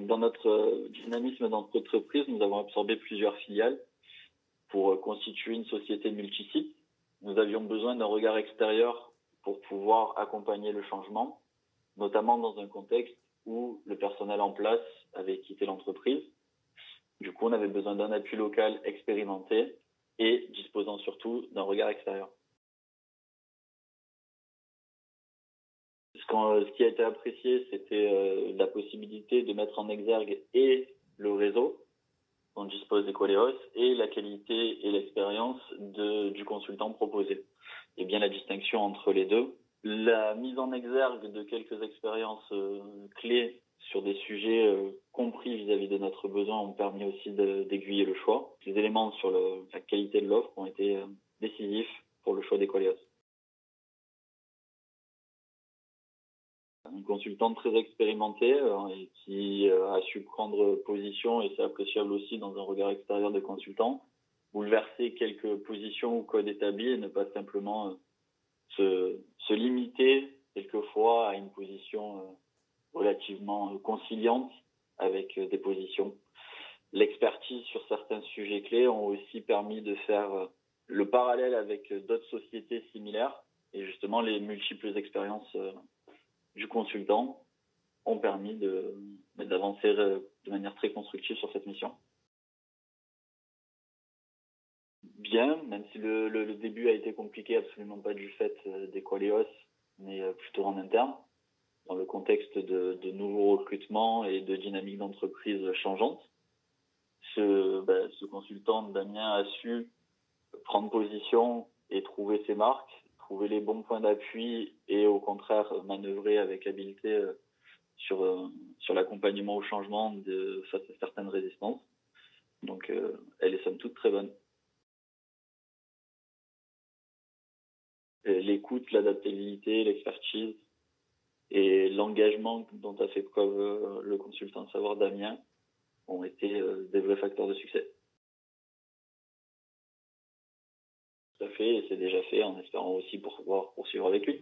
Donc, dans notre dynamisme d'entreprise, nous avons absorbé plusieurs filiales pour constituer une société multisite. Nous avions besoin d'un regard extérieur pour pouvoir accompagner le changement, notamment dans un contexte où le personnel en place avait quitté l'entreprise. Du coup, on avait besoin d'un appui local expérimenté et disposant surtout d'un regard extérieur. Ce qui a été apprécié, c'était la possibilité de mettre en exergue et le réseau dont dispose Equaleos et la qualité et l'expérience du consultant proposé. Et bien la distinction entre les deux. La mise en exergue de quelques expériences clés sur des sujets compris vis-à-vis de notre besoin ont permis aussi d'aiguiller le choix. Les éléments sur la qualité de l'offre ont été décisifs pour le choix d'Equaleos. Un consultant très expérimenté et qui a su prendre position, et c'est appréciable aussi dans un regard extérieur de consultant, bouleverser quelques positions ou codes établis et ne pas simplement se limiter quelquefois à une position relativement conciliante avec des positions. L'expertise sur certains sujets clés ont aussi permis de faire le parallèle avec d'autres sociétés similaires, et justement les multiples expériences du consultant ont permis d'avancer de manière très constructive sur cette mission. Bien, même si le début a été compliqué, absolument pas du fait d'Equaleos, mais plutôt en interne, dans le contexte de nouveaux recrutements et de dynamique d'entreprise changeante. Ce consultant, Damien, a su prendre position et trouver ses marques, trouver les bons points d'appui et au contraire manœuvrer avec habileté sur l'accompagnement au changement face à certaines résistances. Donc elle est somme toute très bonne. L'écoute, l'adaptabilité, l'expertise et l'engagement dont a fait preuve le consultant savoir Damien ont été des vrais facteurs de succès. Tout à fait, et c'est déjà fait en espérant aussi pouvoir poursuivre avec lui.